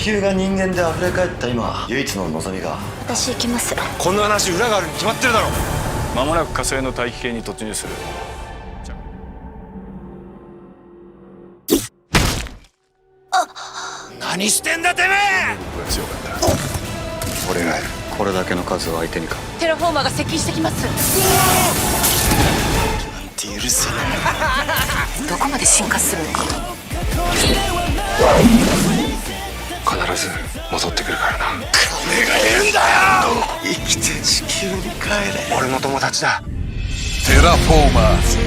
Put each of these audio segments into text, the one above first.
地球が人間で溢れ返った今、唯一の望みが。私行きます。こんな話裏があるに決まってるだろ。間もなく火星の大気圏に突入する。何してんだてめえ。僕が強かった。俺がいる。これだけの数を相手にか。テラフォーマーが接近してきます。なんて許せない。どこまで進化するのか。必ず戻ってくるからな。金がいるんだよ。生きて地球に帰れ。俺の友達だ。テラフォーマーズ。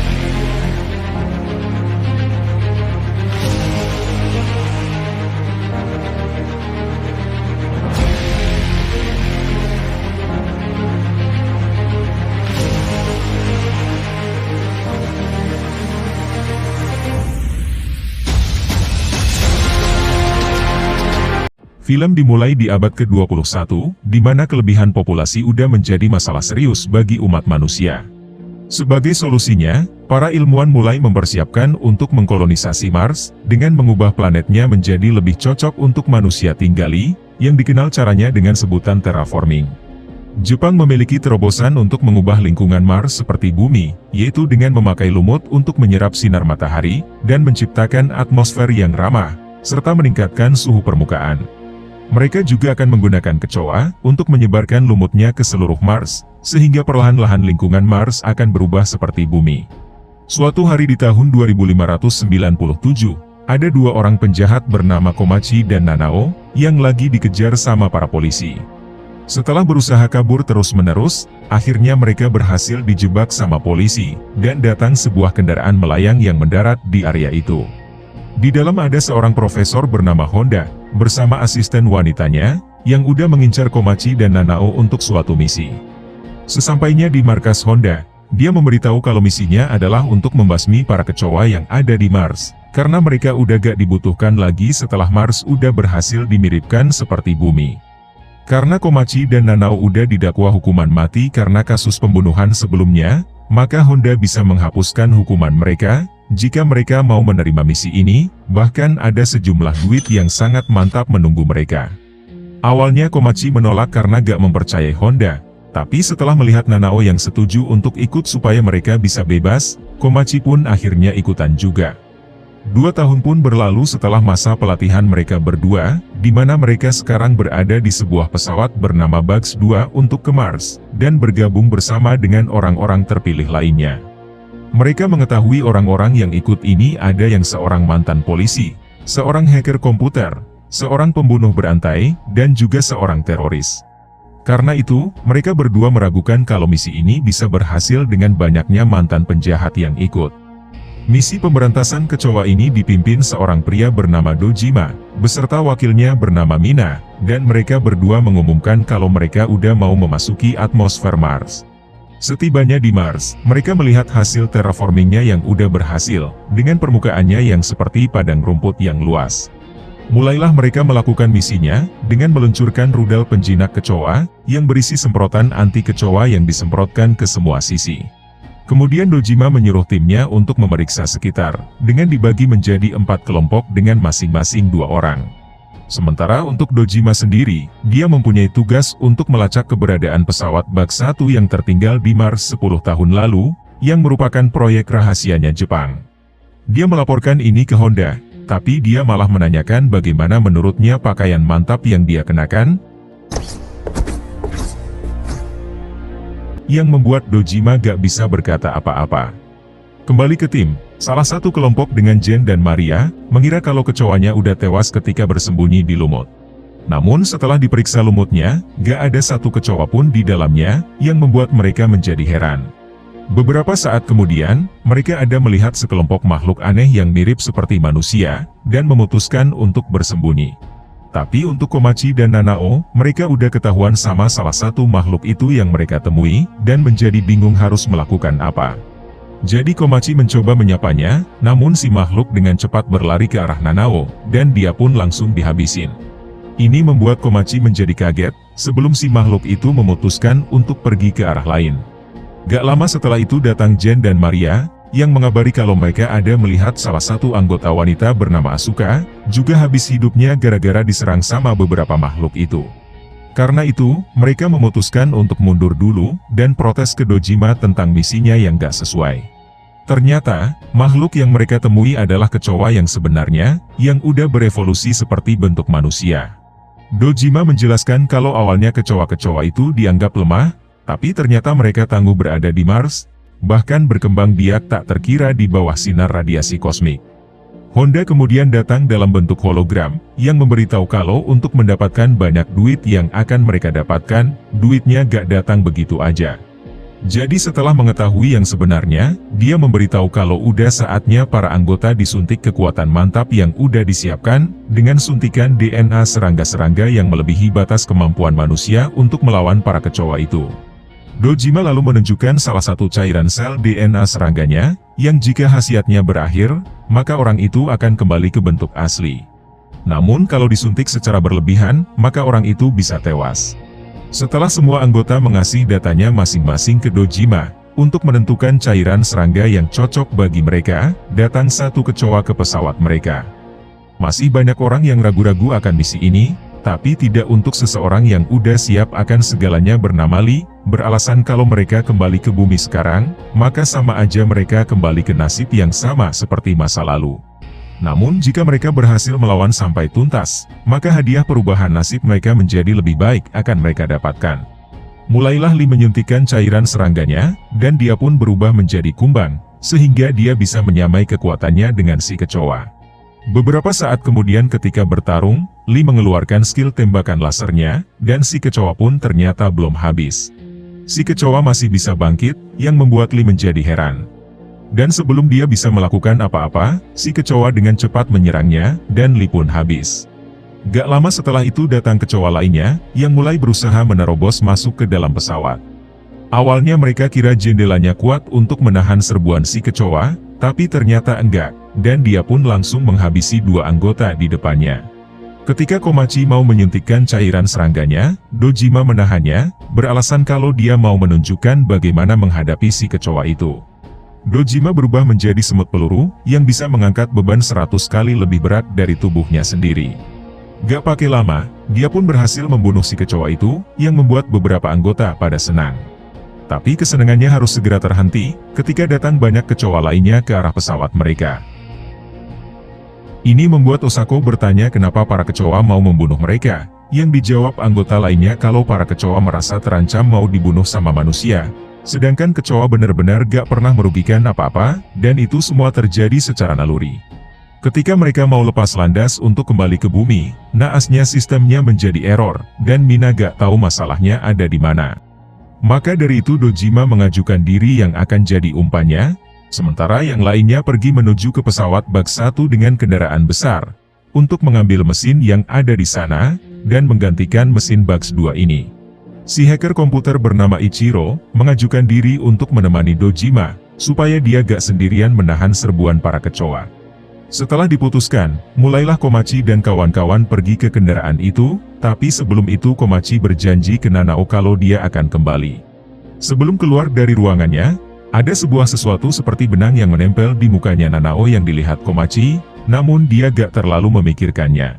Film dimulai di abad ke-21, di mana kelebihan populasi udah menjadi masalah serius bagi umat manusia. Sebagai solusinya, para ilmuwan mulai mempersiapkan untuk mengkolonisasi Mars, dengan mengubah planetnya menjadi lebih cocok untuk manusia tinggali, yang dikenal caranya dengan sebutan terraforming. Jepang memiliki terobosan untuk mengubah lingkungan Mars seperti bumi, yaitu dengan memakai lumut untuk menyerap sinar matahari, dan menciptakan atmosfer yang ramah, serta meningkatkan suhu permukaan. Mereka juga akan menggunakan kecoa untuk menyebarkan lumutnya ke seluruh Mars, sehingga perlahan-lahan lingkungan Mars akan berubah seperti bumi. Suatu hari di tahun 2597, ada dua orang penjahat bernama Komachi dan Nanao, yang lagi dikejar sama para polisi. Setelah berusaha kabur terus-menerus, akhirnya mereka berhasil dijebak sama polisi, dan datang sebuah kendaraan melayang yang mendarat di area itu. Di dalam ada seorang profesor bernama Honda, bersama asisten wanitanya, yang udah mengincar Komachi dan Nanao untuk suatu misi. Sesampainya di markas Honda, dia memberitahu kalau misinya adalah untuk membasmi para kecoa yang ada di Mars, karena mereka udah gak dibutuhkan lagi setelah Mars udah berhasil dimiripkan seperti bumi. Karena Komachi dan Nanao udah didakwa hukuman mati karena kasus pembunuhan sebelumnya, maka Honda bisa menghapuskan hukuman mereka, jika mereka mau menerima misi ini, bahkan ada sejumlah duit yang sangat mantap menunggu mereka. Awalnya Komachi menolak karena gak mempercayai Honda, tapi setelah melihat Nanao yang setuju untuk ikut supaya mereka bisa bebas, Komachi pun akhirnya ikutan juga. 2 tahun pun berlalu setelah masa pelatihan mereka berdua, di mana mereka sekarang berada di sebuah pesawat bernama Bugs 2 untuk ke Mars, dan bergabung bersama dengan orang-orang terpilih lainnya. Mereka mengetahui orang-orang yang ikut ini ada yang seorang mantan polisi, seorang hacker komputer, seorang pembunuh berantai, dan juga seorang teroris. Karena itu, mereka berdua meragukan kalau misi ini bisa berhasil dengan banyaknya mantan penjahat yang ikut. Misi pemberantasan kecoa ini dipimpin seorang pria bernama Dojima, beserta wakilnya bernama Mina, dan mereka berdua mengumumkan kalau mereka udah mau memasuki atmosfer Mars. Setibanya di Mars, mereka melihat hasil terraformingnya yang udah berhasil, dengan permukaannya yang seperti padang rumput yang luas. Mulailah mereka melakukan misinya, dengan meluncurkan rudal penjinak kecoa, yang berisi semprotan anti kecoa yang disemprotkan ke semua sisi. Kemudian Dojima menyuruh timnya untuk memeriksa sekitar, dengan dibagi menjadi 4 kelompok dengan masing-masing 2 orang. Sementara untuk Dojima sendiri, dia mempunyai tugas untuk melacak keberadaan pesawat Bugs 1 yang tertinggal di Mars 10 tahun lalu, yang merupakan proyek rahasianya Jepang. Dia melaporkan ini ke Honda, tapi dia malah menanyakan bagaimana menurutnya pakaian mantap yang dia kenakan, yang membuat Dojima gak bisa berkata apa-apa. Kembali ke tim, salah satu kelompok dengan Jen dan Maria, mengira kalau kecoanya udah tewas ketika bersembunyi di lumut. Namun setelah diperiksa lumutnya, gak ada satu kecoa pun di dalamnya, yang membuat mereka menjadi heran. Beberapa saat kemudian, mereka ada melihat sekelompok makhluk aneh yang mirip seperti manusia, dan memutuskan untuk bersembunyi. Tapi untuk Komachi dan Nanao, mereka udah ketahuan sama salah satu makhluk itu yang mereka temui, dan menjadi bingung harus melakukan apa. Jadi Komachi mencoba menyapanya, namun si makhluk dengan cepat berlari ke arah Nanao, dan dia pun langsung dihabisin. Ini membuat Komachi menjadi kaget, sebelum si makhluk itu memutuskan untuk pergi ke arah lain. Gak lama setelah itu datang Jen dan Maria, yang mengabari kalau mereka ada melihat salah satu anggota wanita bernama Asuka, juga habis hidupnya gara-gara diserang sama beberapa makhluk itu. Karena itu, mereka memutuskan untuk mundur dulu, dan protes ke Dojima tentang misinya yang gak sesuai. Ternyata, makhluk yang mereka temui adalah kecoa yang sebenarnya, yang udah berevolusi seperti bentuk manusia. Dojima menjelaskan kalau awalnya kecoa-kecoa itu dianggap lemah, tapi ternyata mereka tangguh berada di Mars, bahkan berkembang biak tak terkira di bawah sinar radiasi kosmik. Honda kemudian datang dalam bentuk hologram, yang memberitahu kalau untuk mendapatkan banyak duit yang akan mereka dapatkan, duitnya gak datang begitu aja. Jadi setelah mengetahui yang sebenarnya, dia memberitahu kalau udah saatnya para anggota disuntik kekuatan mantap yang udah disiapkan, dengan suntikan DNA serangga-serangga yang melebihi batas kemampuan manusia untuk melawan para kecoa itu. Dojima lalu menunjukkan salah satu cairan sel DNA serangganya, yang jika khasiatnya berakhir, maka orang itu akan kembali ke bentuk asli. Namun kalau disuntik secara berlebihan, maka orang itu bisa tewas. Setelah semua anggota mengasih datanya masing-masing ke Dojima, untuk menentukan cairan serangga yang cocok bagi mereka, datang satu kecoa ke pesawat mereka. Masih banyak orang yang ragu-ragu akan misi ini, tapi tidak untuk seseorang yang udah siap akan segalanya bernama Lee, beralasan kalau mereka kembali ke bumi sekarang, maka sama aja mereka kembali ke nasib yang sama seperti masa lalu. Namun jika mereka berhasil melawan sampai tuntas, maka hadiah perubahan nasib mereka menjadi lebih baik akan mereka dapatkan. Mulailah Lee menyuntikkan cairan serangganya, dan dia pun berubah menjadi kumbang, sehingga dia bisa menyamai kekuatannya dengan si kecoa. Beberapa saat kemudian ketika bertarung, Lee mengeluarkan skill tembakan lasernya, dan si kecoa pun ternyata belum habis. Si kecoa masih bisa bangkit, yang membuat Lee menjadi heran. Dan sebelum dia bisa melakukan apa-apa, si kecoa dengan cepat menyerangnya, dan Lee pun habis. Gak lama setelah itu datang kecoa lainnya, yang mulai berusaha menerobos masuk ke dalam pesawat. Awalnya mereka kira jendelanya kuat untuk menahan serbuan si kecoa, tapi ternyata enggak, dan dia pun langsung menghabisi dua anggota di depannya. Ketika Komachi mau menyuntikkan cairan serangganya, Dojima menahannya, beralasan kalau dia mau menunjukkan bagaimana menghadapi si kecoa itu. Dojima berubah menjadi semut peluru, yang bisa mengangkat beban 100 kali lebih berat dari tubuhnya sendiri. Gak pakai lama, dia pun berhasil membunuh si kecoa itu, yang membuat beberapa anggota pada senang. Tapi kesenangannya harus segera terhenti, ketika datang banyak kecoa lainnya ke arah pesawat mereka. Ini membuat Osako bertanya kenapa para kecoa mau membunuh mereka, yang dijawab anggota lainnya kalau para kecoa merasa terancam mau dibunuh sama manusia, sedangkan kecoa benar-benar gak pernah merugikan apa-apa, dan itu semua terjadi secara naluri. Ketika mereka mau lepas landas untuk kembali ke bumi, naasnya sistemnya menjadi error, dan Mina gak tahu masalahnya ada di mana. Maka dari itu Dojima mengajukan diri yang akan jadi umpannya, sementara yang lainnya pergi menuju ke pesawat bak 1 dengan kendaraan besar, untuk mengambil mesin yang ada di sana, dan menggantikan mesin bak 2 ini. Si hacker komputer bernama Ichiro, mengajukan diri untuk menemani Dojima, supaya dia gak sendirian menahan serbuan para kecoa. Setelah diputuskan, mulailah Komachi dan kawan-kawan pergi ke kendaraan itu, tapi sebelum itu Komachi berjanji ke Nanao kalau dia akan kembali. Sebelum keluar dari ruangannya, ada sebuah sesuatu seperti benang yang menempel di mukanya Nanao yang dilihat Komachi, namun dia gak terlalu memikirkannya.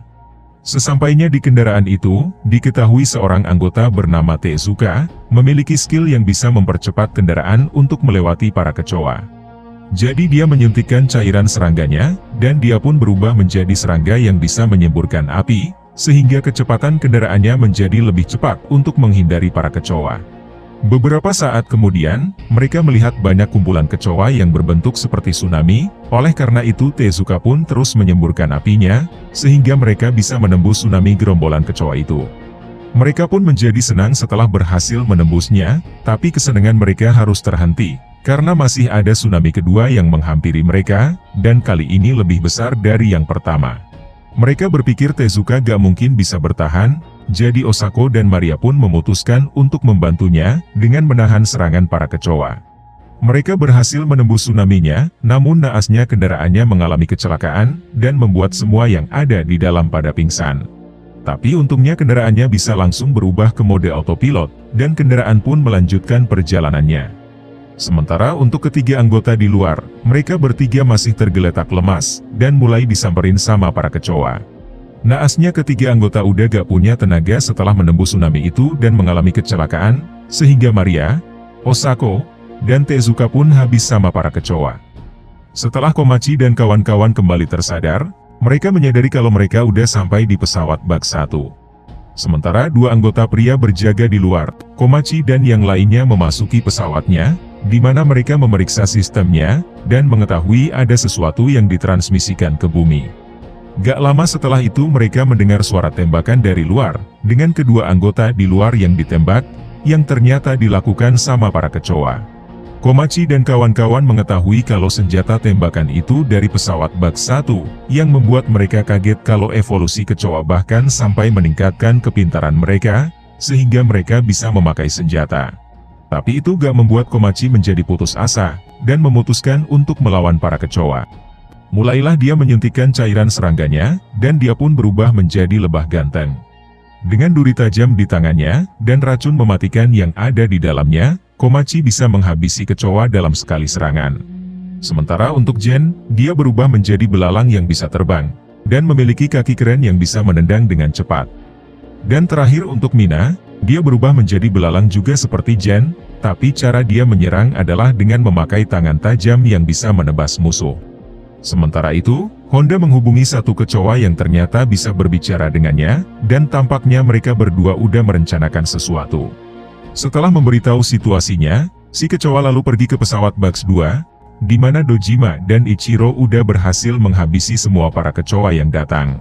Sesampainya di kendaraan itu, diketahui seorang anggota bernama Tezuka, memiliki skill yang bisa mempercepat kendaraan untuk melewati para kecoa. Jadi dia menyuntikkan cairan serangganya, dan dia pun berubah menjadi serangga yang bisa menyemburkan api, sehingga kecepatan kendaraannya menjadi lebih cepat untuk menghindari para kecoa. Beberapa saat kemudian, mereka melihat banyak kumpulan kecoa yang berbentuk seperti tsunami, oleh karena itu Tezuka pun terus menyemburkan apinya, sehingga mereka bisa menembus tsunami gerombolan kecoa itu. Mereka pun menjadi senang setelah berhasil menembusnya, tapi kesenangan mereka harus terhenti, karena masih ada tsunami kedua yang menghampiri mereka, dan kali ini lebih besar dari yang pertama. Mereka berpikir Tezuka gak mungkin bisa bertahan, jadi Osako dan Maria pun memutuskan untuk membantunya, dengan menahan serangan para kecoa. Mereka berhasil menembus tsunami-nya, namun naasnya kendaraannya mengalami kecelakaan, dan membuat semua yang ada di dalam pada pingsan. Tapi untungnya kendaraannya bisa langsung berubah ke mode autopilot, dan kendaraan pun melanjutkan perjalanannya. Sementara untuk ketiga anggota di luar, mereka bertiga masih tergeletak lemas, dan mulai disamperin sama para kecoa. Naasnya ketiga anggota udah gak punya tenaga setelah menembus tsunami itu dan mengalami kecelakaan, sehingga Maria, Osako, dan Tezuka pun habis sama para kecoa. Setelah Komachi dan kawan-kawan kembali tersadar, mereka menyadari kalau mereka udah sampai di pesawat bak 1. Sementara dua anggota pria berjaga di luar, Komachi dan yang lainnya memasuki pesawatnya, di mana mereka memeriksa sistemnya, dan mengetahui ada sesuatu yang ditransmisikan ke bumi. Gak lama setelah itu mereka mendengar suara tembakan dari luar, dengan kedua anggota di luar yang ditembak, yang ternyata dilakukan sama para kecoa. Komachi dan kawan-kawan mengetahui kalau senjata tembakan itu dari pesawat bak 1, yang membuat mereka kaget kalau evolusi kecoa bahkan sampai meningkatkan kepintaran mereka, sehingga mereka bisa memakai senjata. Tapi itu gak membuat Komachi menjadi putus asa, dan memutuskan untuk melawan para kecoa. Mulailah dia menyuntikkan cairan serangganya, dan dia pun berubah menjadi lebah ganteng. Dengan duri tajam di tangannya, dan racun mematikan yang ada di dalamnya, Komachi bisa menghabisi kecoa dalam sekali serangan. Sementara untuk Gen, dia berubah menjadi belalang yang bisa terbang, dan memiliki kaki keren yang bisa menendang dengan cepat. Dan terakhir untuk Mina, dia berubah menjadi belalang juga seperti Gen, tapi cara dia menyerang adalah dengan memakai tangan tajam yang bisa menebas musuh. Sementara itu, Honda menghubungi satu kecoa yang ternyata bisa berbicara dengannya, dan tampaknya mereka berdua udah merencanakan sesuatu. Setelah memberitahu situasinya, si kecoa lalu pergi ke pesawat Bugs 2, di mana Dojima dan Ichiro udah berhasil menghabisi semua para kecoa yang datang.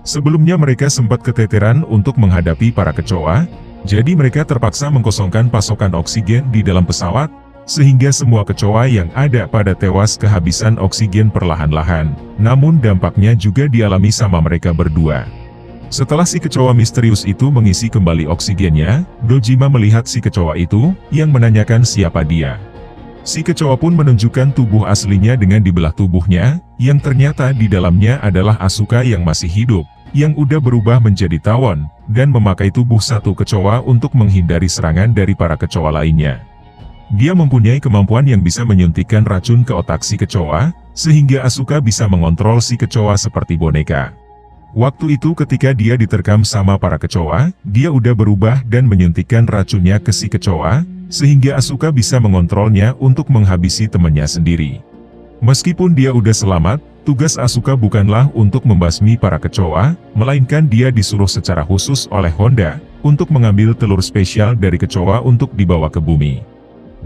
Sebelumnya mereka sempat keteteran untuk menghadapi para kecoa, jadi mereka terpaksa mengkosongkan pasokan oksigen di dalam pesawat, sehingga semua kecoa yang ada pada tewas kehabisan oksigen perlahan-lahan, namun dampaknya juga dialami sama mereka berdua. Setelah si kecoa misterius itu mengisi kembali oksigennya, Dojima melihat si kecoa itu, yang menanyakan siapa dia. Si kecoa pun menunjukkan tubuh aslinya dengan dibelah tubuhnya, yang ternyata di dalamnya adalah Asuka yang masih hidup, yang udah berubah menjadi tawon, dan memakai tubuh satu kecoa untuk menghindari serangan dari para kecoa lainnya. Dia mempunyai kemampuan yang bisa menyuntikkan racun ke otak si kecoa, sehingga Asuka bisa mengontrol si kecoa seperti boneka. Waktu itu ketika dia diterkam sama para kecoa, dia udah berubah dan menyuntikkan racunnya ke si kecoa, sehingga Asuka bisa mengontrolnya untuk menghabisi temannya sendiri. Meskipun dia udah selamat, tugas Asuka bukanlah untuk membasmi para kecoa, melainkan dia disuruh secara khusus oleh Honda, untuk mengambil telur spesial dari kecoa untuk dibawa ke bumi.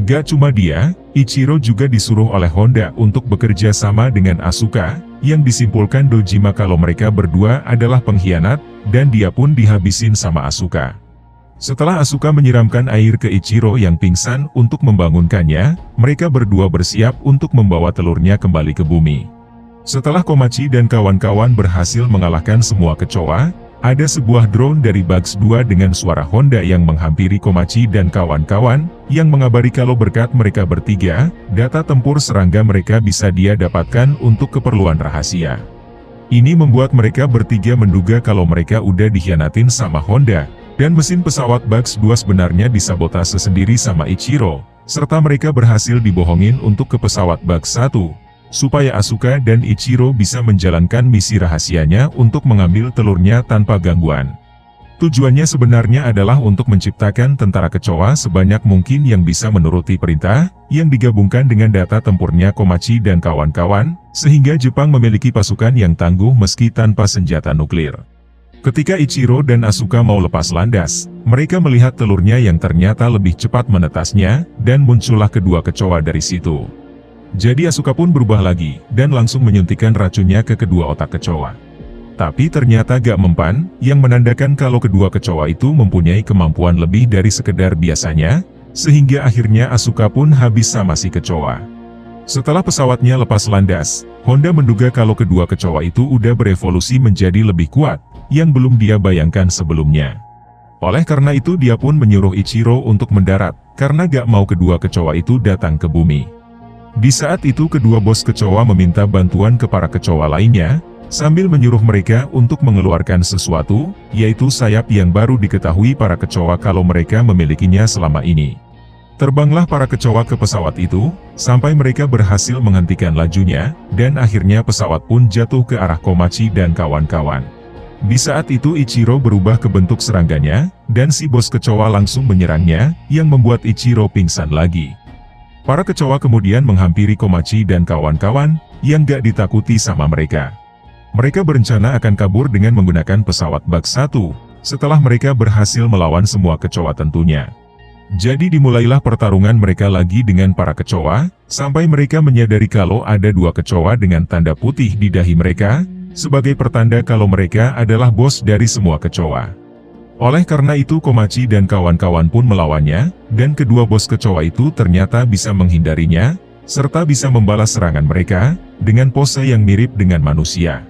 Gak cuma dia, Ichiro juga disuruh oleh Honda untuk bekerja sama dengan Asuka, yang disimpulkan Dojima kalau mereka berdua adalah pengkhianat, dan dia pun dihabisin sama Asuka. Setelah Asuka menyiramkan air ke Ichiro yang pingsan untuk membangunkannya, mereka berdua bersiap untuk membawa telurnya kembali ke bumi. Setelah Komachi dan kawan-kawan berhasil mengalahkan semua kecoa, ada sebuah drone dari Bugs 2 dengan suara Honda yang menghampiri Komachi dan kawan-kawan, yang mengabari kalau berkat mereka bertiga, data tempur serangga mereka bisa dia dapatkan untuk keperluan rahasia. Ini membuat mereka bertiga menduga kalau mereka udah dikhianatin sama Honda, dan mesin pesawat Bugs 2 sebenarnya disabotase sendiri sama Ichiro, serta mereka berhasil dibohongin untuk ke pesawat Bugs 1. Supaya Asuka dan Ichiro bisa menjalankan misi rahasianya untuk mengambil telurnya tanpa gangguan. Tujuannya sebenarnya adalah untuk menciptakan tentara kecoa sebanyak mungkin yang bisa menuruti perintah, yang digabungkan dengan data tempurnya Komachi dan kawan-kawan, sehingga Jepang memiliki pasukan yang tangguh meski tanpa senjata nuklir. Ketika Ichiro dan Asuka mau lepas landas, mereka melihat telurnya yang ternyata lebih cepat menetasnya, dan muncullah kedua kecoa dari situ. Jadi Asuka pun berubah lagi, dan langsung menyuntikkan racunnya ke kedua otak kecoa. Tapi ternyata gak mempan, yang menandakan kalau kedua kecoa itu mempunyai kemampuan lebih dari sekedar biasanya, sehingga akhirnya Asuka pun habis sama si kecoa. Setelah pesawatnya lepas landas, Honda menduga kalau kedua kecoa itu udah berevolusi menjadi lebih kuat, yang belum dia bayangkan sebelumnya. Oleh karena itu dia pun menyuruh Ichiro untuk mendarat, karena gak mau kedua kecoa itu datang ke bumi. Di saat itu kedua bos kecoa meminta bantuan ke para kecoa lainnya, sambil menyuruh mereka untuk mengeluarkan sesuatu, yaitu sayap yang baru diketahui para kecoa kalau mereka memilikinya selama ini. Terbanglah para kecoa ke pesawat itu, sampai mereka berhasil menghentikan lajunya, dan akhirnya pesawat pun jatuh ke arah Komachi dan kawan-kawan. Di saat itu Ichiro berubah ke bentuk serangganya, dan si bos kecoa langsung menyerangnya, yang membuat Ichiro pingsan lagi. Para kecoa kemudian menghampiri Komachi dan kawan-kawan, yang gak ditakuti sama mereka. Mereka berencana akan kabur dengan menggunakan pesawat bak 1, setelah mereka berhasil melawan semua kecoa tentunya. Jadi dimulailah pertarungan mereka lagi dengan para kecoa, sampai mereka menyadari kalau ada 2 kecoa dengan tanda putih di dahi mereka, sebagai pertanda kalau mereka adalah bos dari semua kecoa. Oleh karena itu Komachi dan kawan-kawan pun melawannya, dan kedua bos kecoa itu ternyata bisa menghindarinya, serta bisa membalas serangan mereka, dengan pose yang mirip dengan manusia.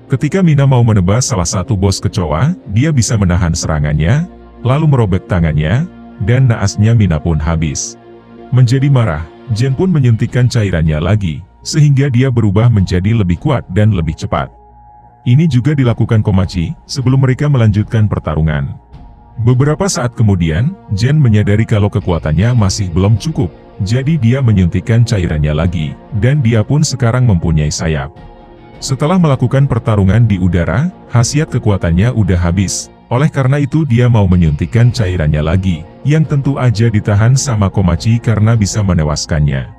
Ketika Mina mau menebas salah satu bos kecoa, dia bisa menahan serangannya, lalu merobek tangannya, dan naasnya Mina pun habis. Menjadi marah, Jen pun menyuntikkan cairannya lagi, sehingga dia berubah menjadi lebih kuat dan lebih cepat. Ini juga dilakukan Komachi, sebelum mereka melanjutkan pertarungan. Beberapa saat kemudian, Jen menyadari kalau kekuatannya masih belum cukup, jadi dia menyuntikkan cairannya lagi, dan dia pun sekarang mempunyai sayap. Setelah melakukan pertarungan di udara, khasiat kekuatannya udah habis. Oleh karena itu dia mau menyuntikkan cairannya lagi, yang tentu aja ditahan sama Komachi karena bisa menewaskannya.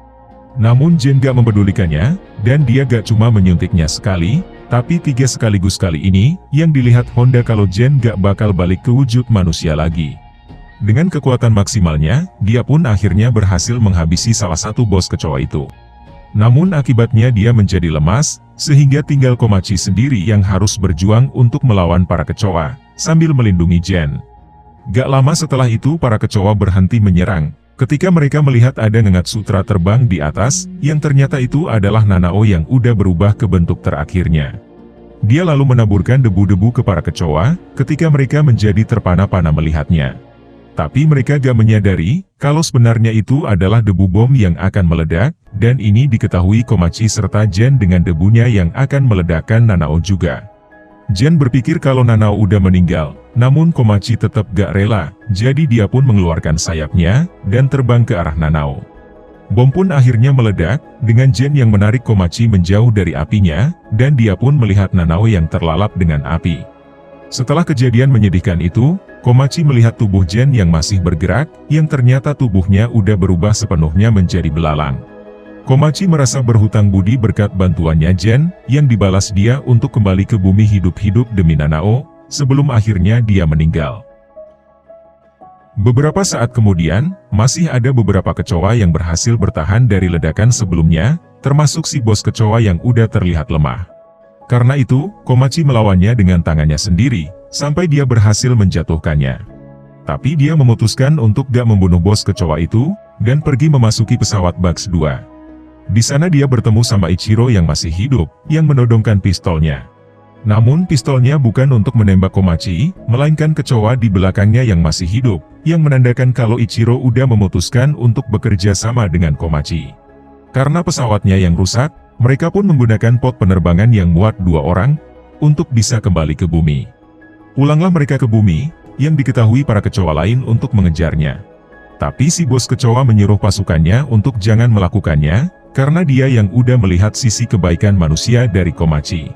Namun Jen gak mempedulikannya, dan dia gak cuma menyuntiknya sekali, tapi 3 sekaligus kali ini, yang dilihat Honda kalau Jen gak bakal balik ke wujud manusia lagi. Dengan kekuatan maksimalnya, dia pun akhirnya berhasil menghabisi salah satu bos kecoa itu. Namun akibatnya dia menjadi lemas, sehingga tinggal Komachi sendiri yang harus berjuang untuk melawan para kecoa, sambil melindungi Jen. Gak lama setelah itu para kecoa berhenti menyerang, ketika mereka melihat ada Ngengat Sutra terbang di atas, yang ternyata itu adalah Nanao yang udah berubah ke bentuk terakhirnya. Dia lalu menaburkan debu-debu ke para kecoa, ketika mereka menjadi terpana-pana melihatnya. Tapi mereka gak menyadari, kalau sebenarnya itu adalah debu bom yang akan meledak, dan ini diketahui Komachi serta Jen dengan debunya yang akan meledakkan Nanao juga. Jen berpikir kalau Nanao udah meninggal, namun Komachi tetap gak rela, jadi dia pun mengeluarkan sayapnya, dan terbang ke arah Nanao. Bom pun akhirnya meledak, dengan Jen yang menarik Komachi menjauh dari apinya, dan dia pun melihat Nanao yang terlalap dengan api. Setelah kejadian menyedihkan itu, Komachi melihat tubuh Jen yang masih bergerak, yang ternyata tubuhnya udah berubah sepenuhnya menjadi belalang. Komachi merasa berhutang budi berkat bantuannya Jen, yang dibalas dia untuk kembali ke bumi hidup-hidup demi Nanao, sebelum akhirnya dia meninggal. Beberapa saat kemudian, masih ada beberapa kecoa yang berhasil bertahan dari ledakan sebelumnya, termasuk si bos kecoa yang udah terlihat lemah. Karena itu, Komachi melawannya dengan tangannya sendiri, sampai dia berhasil menjatuhkannya. Tapi dia memutuskan untuk gak membunuh bos kecoa itu, dan pergi memasuki pesawat Bugs 2. Di sana dia bertemu sama Ichiro yang masih hidup, yang menodongkan pistolnya. Namun pistolnya bukan untuk menembak Komachi, melainkan kecoa di belakangnya yang masih hidup, yang menandakan kalau Ichiro udah memutuskan untuk bekerja sama dengan Komachi. Karena pesawatnya yang rusak, mereka pun menggunakan pot penerbangan yang muat 2 orang, untuk bisa kembali ke bumi. Pulanglah mereka ke bumi, yang diketahui para kecoa lain untuk mengejarnya. Tapi si bos kecoa menyuruh pasukannya untuk jangan melakukannya, karena dia yang udah melihat sisi kebaikan manusia dari Komachi.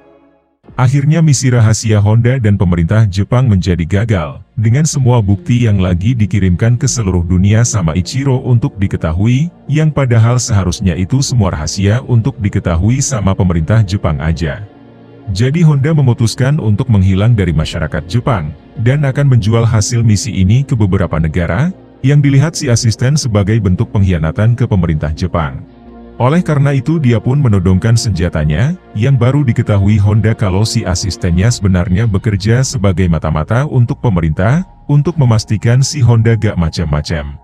Akhirnya misi rahasia Honda dan pemerintah Jepang menjadi gagal, dengan semua bukti yang lagi dikirimkan ke seluruh dunia sama Ichiro untuk diketahui, yang padahal seharusnya itu semua rahasia untuk diketahui sama pemerintah Jepang aja. Jadi Honda memutuskan untuk menghilang dari masyarakat Jepang, dan akan menjual hasil misi ini ke beberapa negara, yang dilihat si asisten sebagai bentuk pengkhianatan ke pemerintah Jepang. Oleh karena itu dia pun menodongkan senjatanya, yang baru diketahui Honda kalau si asistennya sebenarnya bekerja sebagai mata-mata untuk pemerintah, untuk memastikan si Honda gak macam-macam.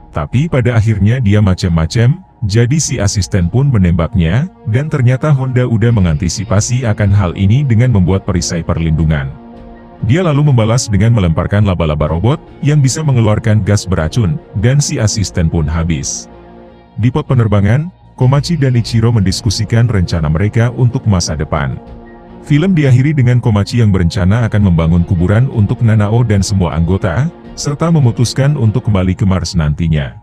Tapi pada akhirnya dia macam-macam, jadi si asisten pun menembaknya, dan ternyata Honda udah mengantisipasi akan hal ini dengan membuat perisai perlindungan. Dia lalu membalas dengan melemparkan laba-laba robot, yang bisa mengeluarkan gas beracun, dan si asisten pun habis. Di pot penerbangan, Komachi dan Ichiro mendiskusikan rencana mereka untuk masa depan. Film diakhiri dengan Komachi yang berencana akan membangun kuburan untuk Nanao dan semua anggota, serta memutuskan untuk kembali ke Mars nantinya.